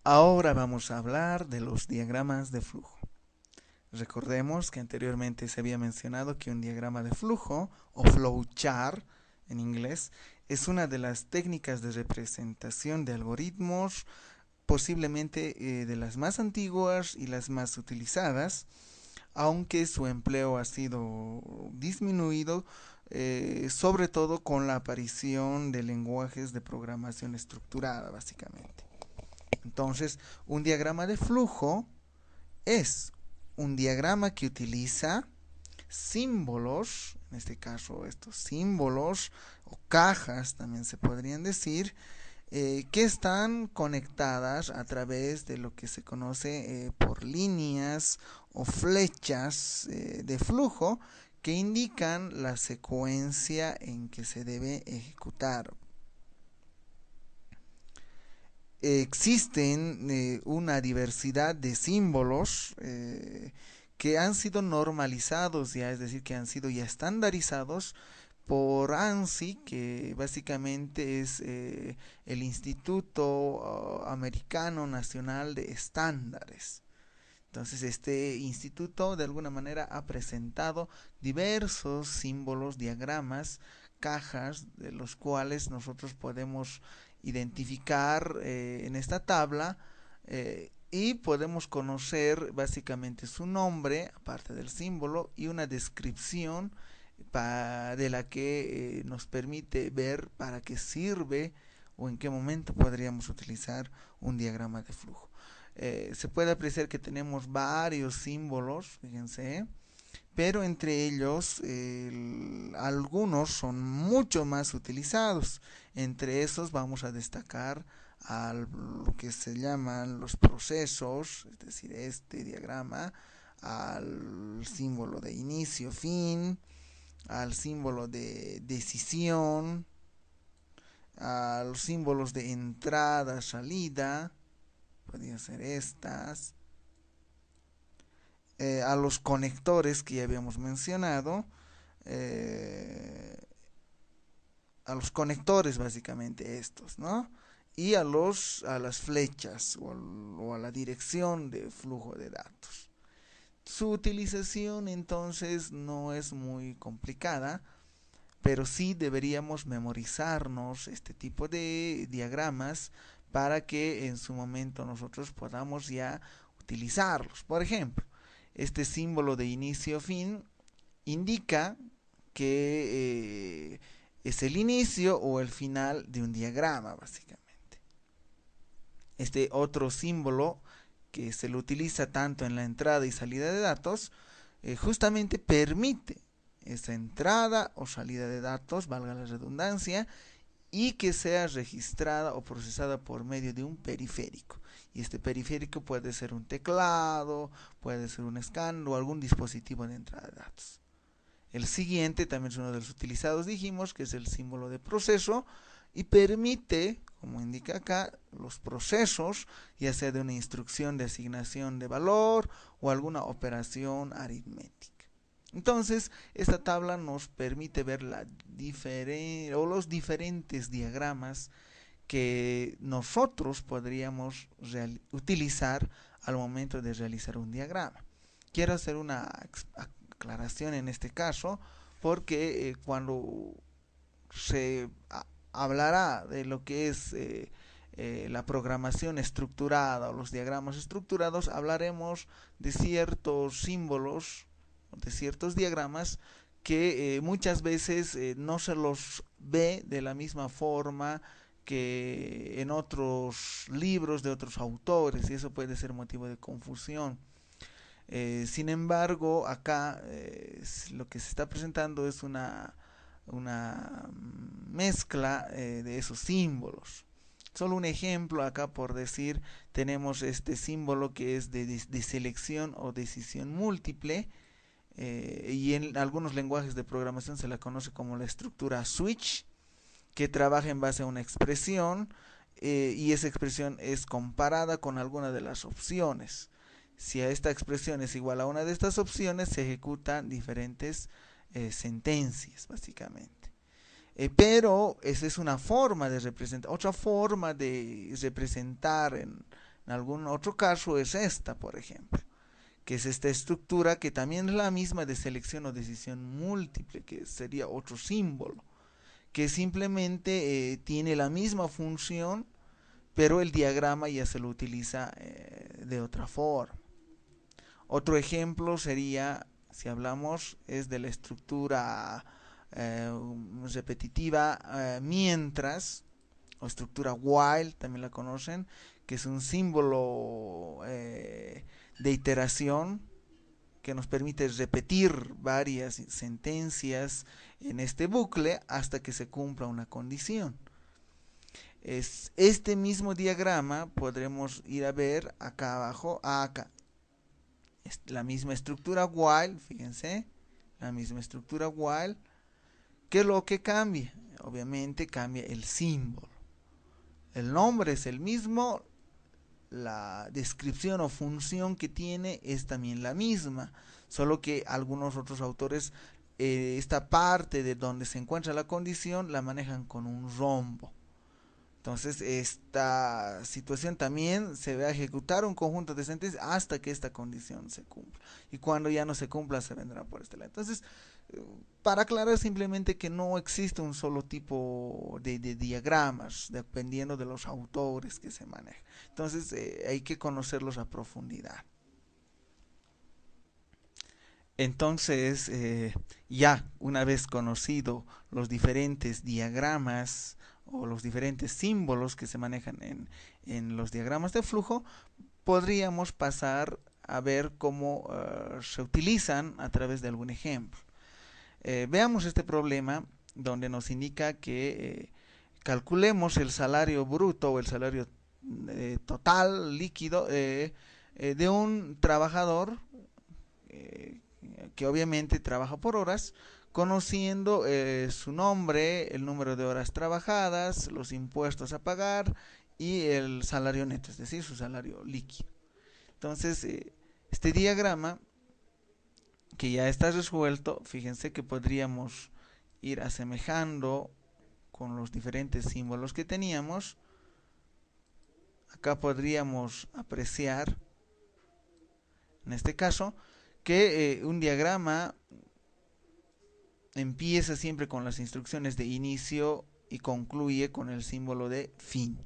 Ahora vamos a hablar de los diagramas de flujo. Recordemos que anteriormente se había mencionado que un diagrama de flujo, o flowchart en inglés, es una de las técnicas de representación de algoritmos, posiblemente de las más antiguas y las más utilizadas, aunque su empleo ha sido disminuido, sobre todo con la aparición de lenguajes de programación estructurada, básicamente. Entonces, un diagrama de flujo es un diagrama que utiliza símbolos, en este caso estos símbolos o cajas también se podrían decir, que están conectadas a través de lo que se conoce por líneas o flechas de flujo que indican la secuencia en que se debe ejecutar. Existen una diversidad de símbolos que han sido normalizados ya, es decir, que han sido ya estandarizados por ANSI, que básicamente es el Instituto Americano Nacional de Estándares. Entonces, este instituto de alguna manera ha presentado diversos símbolos, diagramas, cajas, de los cuales nosotros podemos identificar en esta tabla y podemos conocer básicamente su nombre, aparte del símbolo, y una descripción de la que nos permite ver para qué sirve o en qué momento podríamos utilizar un diagrama de flujo. Se puede apreciar que tenemos varios símbolos, fíjense, pero entre ellos algunos son mucho más utilizados. Entre esos vamos a destacar a lo que se llaman los procesos, es decir, este diagrama, al símbolo de inicio, fin, al símbolo de decisión, a los símbolos de entrada, salida, podrían ser estas, a los conectores que ya habíamos mencionado, eh, a los conectores básicamente estos, ¿no? Y a las flechas o a la dirección de flujo de datos. Su utilización entonces no es muy complicada, pero sí deberíamos memorizarnos este tipo de diagramas para que en su momento nosotros podamos ya utilizarlos. Por ejemplo, este símbolo de inicio-fin indica que es el inicio o el final de un diagrama, básicamente. Este otro símbolo que se lo utiliza tanto en la entrada y salida de datos, justamente permite esa entrada o salida de datos, valga la redundancia, y que sea registrada o procesada por medio de un periférico. Y este periférico puede ser un teclado, puede ser un escáner o algún dispositivo de entrada de datos. El siguiente también es uno de los utilizados, dijimos, que es el símbolo de proceso y permite, como indica acá, los procesos, ya sea de una instrucción de asignación de valor o alguna operación aritmética. Entonces, esta tabla nos permite ver los diferentes diagramas que nosotros podríamos utilizar al momento de realizar un diagrama. Quiero hacer una aclaración en este caso porque cuando se hablará de lo que es la programación estructurada o los diagramas estructurados, hablaremos de ciertos símbolos, de ciertos diagramas que muchas veces no se los ve de la misma forma que en otros libros de otros autores y eso puede ser motivo de confusión. Sin embargo, acá lo que se está presentando es una mezcla de esos símbolos. Solo un ejemplo acá por decir, tenemos este símbolo que es de selección o decisión múltiple y en algunos lenguajes de programación se la conoce como la estructura switch, que trabaja en base a una expresión y esa expresión es comparada con alguna de las opciones. Si a esta expresión es igual a una de estas opciones, se ejecutan diferentes sentencias, básicamente. Pero esa es una forma de representar. Otra forma de representar En algún otro caso es esta, por ejemplo, que es esta estructura que también es la misma de selección o decisión múltiple, que sería otro símbolo, que simplemente tiene la misma función, pero el diagrama ya se lo utiliza de otra forma. Otro ejemplo sería, si hablamos, es de la estructura eh, repetitiva mientras, o estructura while, también la conocen, que es un símbolo de iteración que nos permite repetir varias sentencias en este bucle hasta que se cumpla una condición. Es este mismo diagrama podremos ir a ver acá abajo, acá, es la misma estructura while, fíjense, la misma estructura while, que lo que cambia, obviamente cambia el símbolo. El nombre es el mismo, la descripción o función que tiene es también la misma, solo que algunos otros autores esta parte de donde se encuentra la condición la manejan con un rombo. Entonces, esta situación también se va a ejecutar un conjunto de sentencias hasta que esta condición se cumpla. Y cuando ya no se cumpla, se vendrá por este lado. Entonces, para aclarar simplemente que no existe un solo tipo de diagramas, dependiendo de los autores que se manejan. Entonces, hay que conocerlos a profundidad. Entonces, ya una vez conocido los diferentes diagramas o los diferentes símbolos que se manejan en los diagramas de flujo, podríamos pasar a ver cómo se utilizan a través de algún ejemplo. Veamos este problema donde nos indica que calculemos el salario bruto o el salario total líquido de un trabajador que obviamente trabaja por horas, conociendo su nombre, el número de horas trabajadas, los impuestos a pagar y el salario neto, es decir, su salario líquido. Entonces, este diagrama que ya está resuelto, fíjense que podríamos ir asemejando con los diferentes símbolos que teníamos. Acá podríamos apreciar, en este caso, que un diagrama empieza siempre con las instrucciones de inicio y concluye con el símbolo de fin.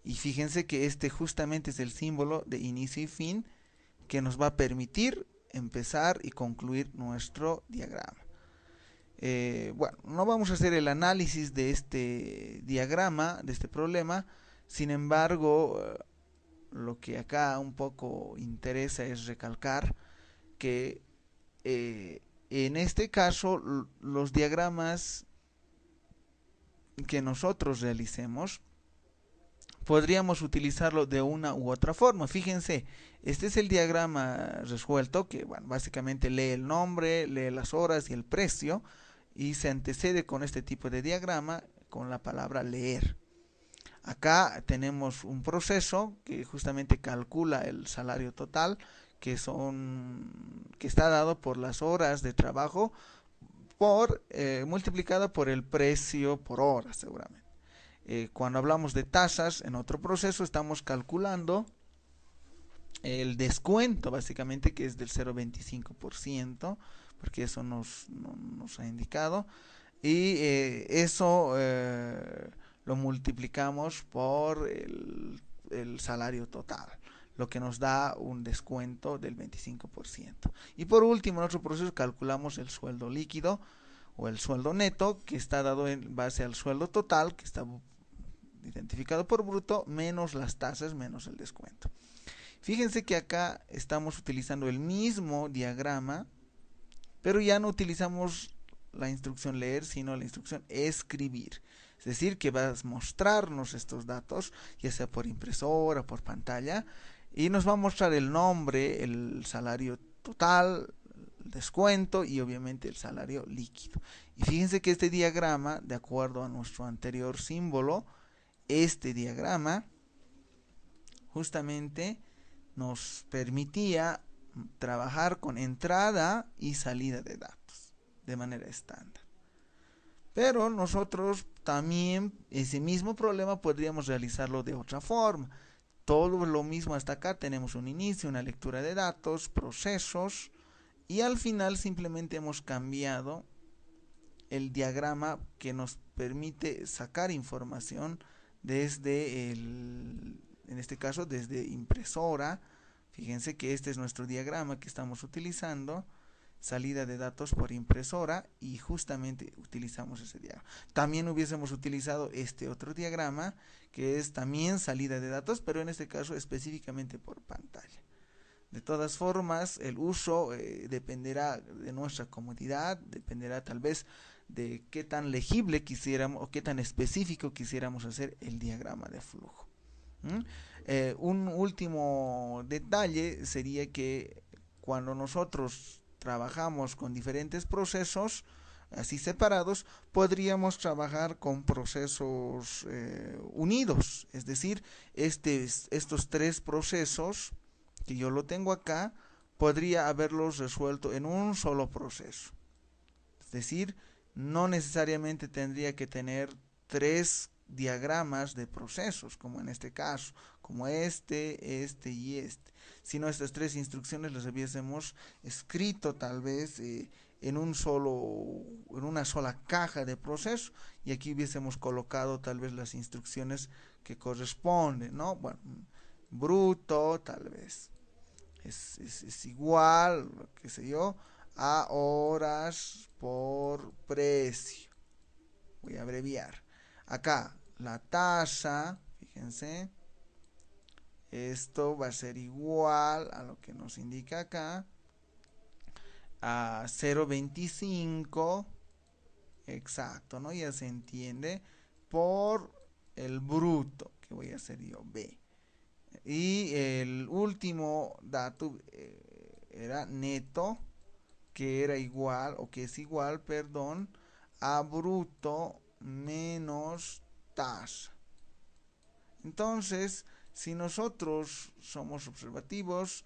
Y fíjense que este justamente es el símbolo de inicio y fin que nos va a permitir empezar y concluir nuestro diagrama. Bueno, no vamos a hacer el análisis de este diagrama, de este problema. Sin embargo, lo que acá un poco interesa es recalcar que en este caso los diagramas que nosotros realicemos podríamos utilizarlo de una u otra forma. Fíjense, este es el diagrama resuelto que bueno, básicamente lee el nombre, lee las horas y el precio y se antecede con este tipo de diagrama con la palabra leer. Acá tenemos un proceso que justamente calcula el salario total que está dado por las horas de trabajo por multiplicada por el precio por hora seguramente. Cuando hablamos de tasas en otro proceso estamos calculando el descuento básicamente que es del 0,25% porque eso nos ha indicado y eso lo multiplicamos por el salario total, lo que nos da un descuento del 25%. Y por último, en otro proceso calculamos el sueldo líquido o el sueldo neto, que está dado en base al sueldo total, que está identificado por bruto, menos las tasas, menos el descuento. Fíjense que acá estamos utilizando el mismo diagrama, pero ya no utilizamos la instrucción leer, sino la instrucción escribir. Es decir, que vas a mostrarnos estos datos, ya sea por impresora, por pantalla, y nos va a mostrar el nombre, el salario total, el descuento y obviamente el salario líquido. Y fíjense que este diagrama, de acuerdo a nuestro anterior símbolo, este diagrama justamente nos permitía trabajar con entrada y salida de datos de manera estándar. Pero nosotros también ese mismo problema podríamos realizarlo de otra forma. todo lo mismo hasta acá, tenemos un inicio, una lectura de datos, procesos, y al final simplemente hemos cambiado el diagrama que nos permite sacar información desde en este caso desde impresora. Fíjense que este es nuestro diagrama que estamos utilizando, salida de datos por impresora, y justamente utilizamos ese diagrama. También hubiésemos utilizado este otro diagrama que es también salida de datos, pero en este caso específicamente por pantalla. De todas formas, el uso dependerá de nuestra comodidad, dependerá tal vez de qué tan legible quisiéramos o qué tan específico quisiéramos hacer el diagrama de flujo. Un último detalle sería que cuando nosotros trabajamos con diferentes procesos así separados, podríamos trabajar con procesos unidos, es decir, estos tres procesos que yo lo tengo acá, podría haberlos resuelto en un solo proceso. Es decir, no necesariamente tendría que tener tres diagramas de procesos, como en este caso, como este y este, sino estas tres instrucciones las hubiésemos escrito tal vez en en una sola caja de proceso, y aquí hubiésemos colocado tal vez las instrucciones que corresponden, ¿no? Bueno, bruto tal vez es igual, qué sé yo, a horas por precio. Voy a abreviar. Acá, la tasa, fíjense, esto va a ser igual a lo que nos indica acá, a 0,25, exacto, ¿no? Ya se entiende, por el bruto, que voy a hacer yo, B. Y el último dato era neto, que era igual, o que es igual, perdón, a bruto menos tasa. Entonces, si nosotros somos observativos,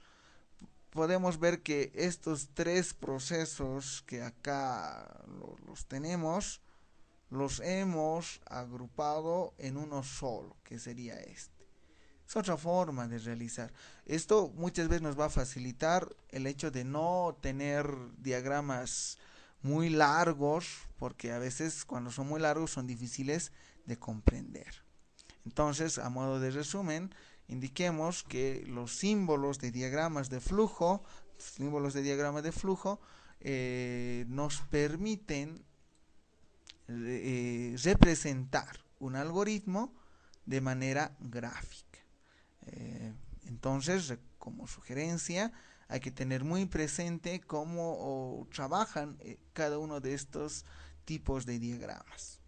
podemos ver que estos tres procesos que acá los tenemos, los hemos agrupado en uno solo, que sería este. Es otra forma de realizar. Esto muchas veces nos va a facilitar el hecho de no tener diagramas muy largos, porque a veces cuando son muy largos son difíciles de comprender. Entonces, a modo de resumen, indiquemos que los símbolos de diagramas de flujo, nos permiten representar un algoritmo de manera gráfica. Entonces, como sugerencia, hay que tener muy presente cómo trabajan cada uno de estos tipos de diagramas.